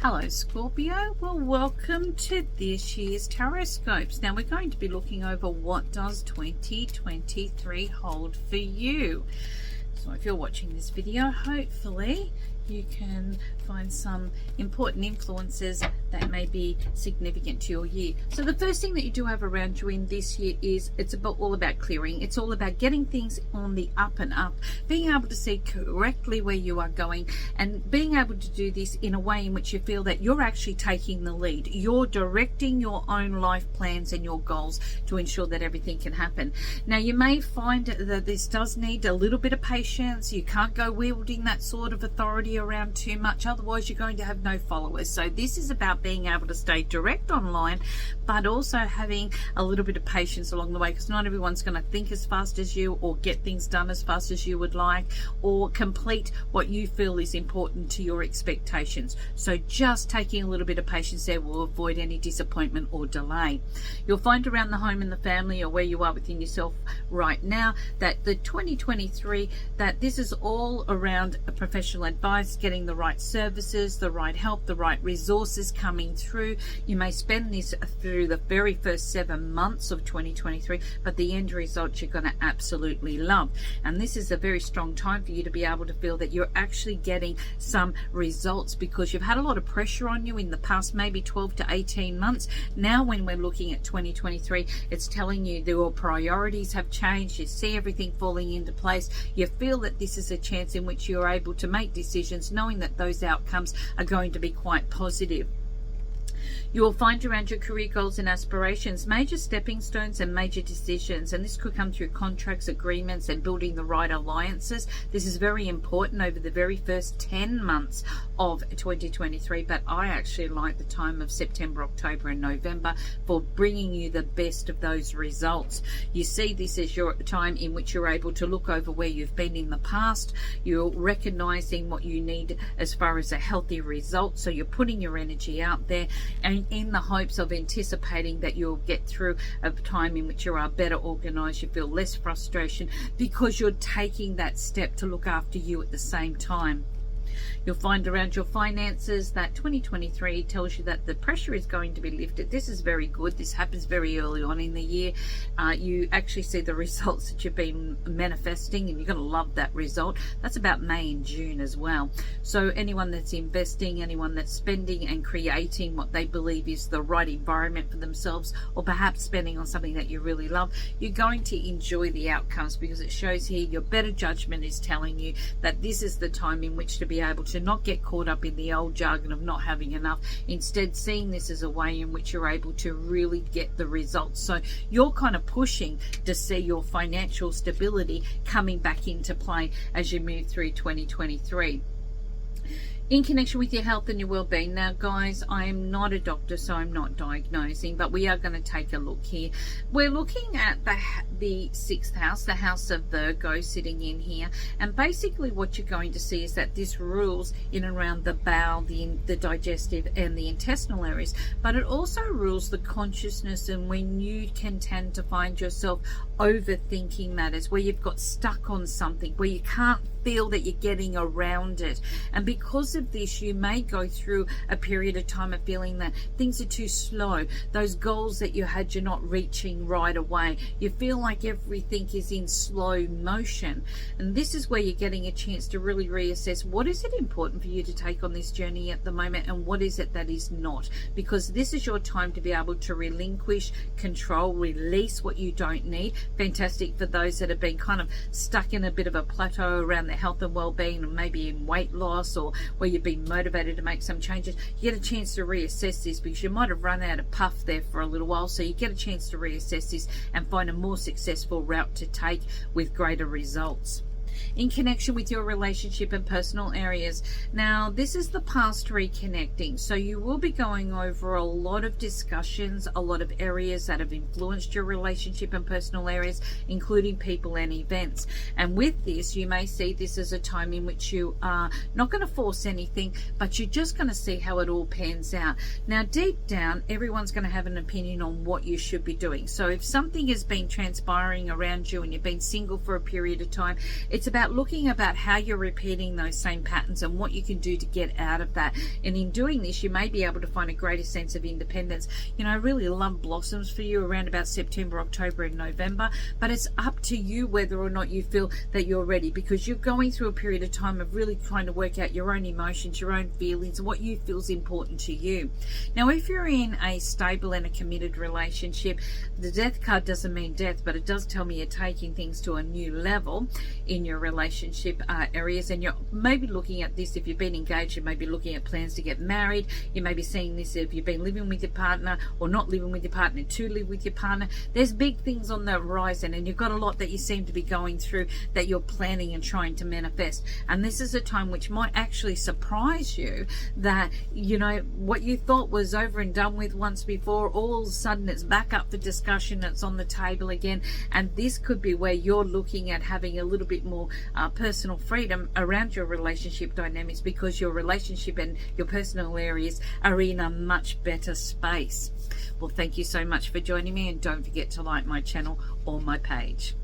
Hello Scorpio, well welcome to this year's Tarotscopes. Now we're going to be looking over what does 2023 hold for you. So if you're watching this video, hopefully you can find some important influences that may be significant to your year. So the first thing that you do have around you in this year is it's all about clearing. It's all about getting things on the up and up, being able to see correctly where you are going, and being able to do this in a way in which you feel that you're actually taking the lead. You're directing your own life plans and your goals to ensure that everything can happen. Now you may find that this does need a little bit of patience. You can't go wielding that sort of authority around too much, otherwise you're going to have no followers. So this is about being able to stay direct online, but also having a little bit of patience along the way, because not everyone's going to think as fast as you or get things done as fast as you would like or complete what you feel is important to your expectations. So just taking a little bit of patience there will avoid any disappointment or delay. You'll find around the home and the family, or where you are within yourself right now, that the 2023, that this is all around a professional advice, getting the right services, the right help, the right resources coming through. You may spend this through the very first 7 months of 2023, but the end result you're going to absolutely love. And this is a very strong time for you to be able to feel that you're actually getting some results, because you've had a lot of pressure on you in the past maybe 12 to 18 months. Now when we're looking at 2023, it's telling you that your priorities have changed. You see everything falling into place. You feel that this is a chance in which you're able to make decisions knowing that those outcomes are going to be quite positive. You will find around your career goals and aspirations major stepping stones and major decisions, and this could come through contracts, agreements, and building the right alliances. This is very important over the very first 10 months of 2023, but I actually like the time of September, October, and November for bringing you the best of those results. You see this as your time in which you're able to look over where you've been in the past. You're recognizing what you need as far as a healthy result, so you're putting your energy out there, and in the hopes of anticipating that you'll get through a time in which you are better organized. You feel less frustration because you're taking that step to look after you at the same time. You'll find around your finances that 2023 tells you that the pressure is going to be lifted. This is very good. This happens very early on in the year. You actually see the results that you've been manifesting, and you're going to love that result. That's about May and June as well. So anyone that's investing, anyone that's spending and creating what they believe is the right environment for themselves, or perhaps spending on something that you really love, you're going to enjoy the outcomes, because it shows here your better judgment is telling you that this is the time in which to be able to not get caught up in the old jargon of not having enough, instead seeing this as a way in which you're able to really get the results. So you're kind of pushing to see your financial stability coming back into play as you move through 2023. In connection with your health and your well-being. Now guys, I am not a doctor, so I'm not diagnosing, but we are going to take a look here. We're looking at the 6th house, the house of Virgo, sitting in here, and basically what you're going to see is that this rules in and around the bowel, the digestive and the intestinal areas, but it also rules the consciousness, and when you can tend to find yourself overthinking matters, where you've got stuck on something, where you can't feel that you're getting around it. And because of this, you may go through a period of time of feeling that things are too slow. Those goals that you had, you're not reaching right away. You feel like everything is in slow motion. And this is where you're getting a chance to really reassess what is it important for you to take on this journey at the moment, and what is it that is not. Because this is your time to be able to relinquish, control, release what you don't need. Fantastic for those that have been kind of stuck in a bit of a plateau around their health and well-being, and maybe in weight loss, or where you've been motivated to make some changes. You get a chance to reassess this, because you might have run out of puff there for a little while, so you get a chance to reassess this and find a more successful route to take with greater results. In connection with your relationship and personal areas. Now, this is the past reconnecting. So you will be going over a lot of discussions, a lot of areas that have influenced your relationship and personal areas, including people and events. And with this, you may see this as a time in which you are not going to force anything, but you're just going to see how it all pans out. Now, deep down, everyone's going to have an opinion on what you should be doing. So if something has been transpiring around you and you've been single for a period of time, it's it's about looking about how you're repeating those same patterns and what you can do to get out of that. And in doing this, you may be able to find a greater sense of independence. You know, I really love blossoms for you around about September, October, and November, but it's up to you whether or not you feel that you're ready, because you're going through a period of time of really trying to work out your own emotions, your own feelings, what you feel is important to you. Now, if you're in a stable and a committed relationship, the death card doesn't mean death, but it does tell me you're taking things to a new level in your relationship areas. And you're maybe looking at this if you've been engaged. You may be looking at plans to get married. You may be seeing this if you've been living with your partner or not living with your partner, to live with your partner. There's big things on the horizon, and you've got a lot that you seem to be going through that you're planning and trying to manifest. And this is a time which might actually surprise you that, you know, what you thought was over and done with once before, all of a sudden it's back up for discussion. It's on the table again. And this could be where you're looking at having a little bit more personal freedom around your relationship dynamics, because your relationship and your personal areas are in a much better space. Well, thank you so much for joining me, and don't forget to like my channel or my page.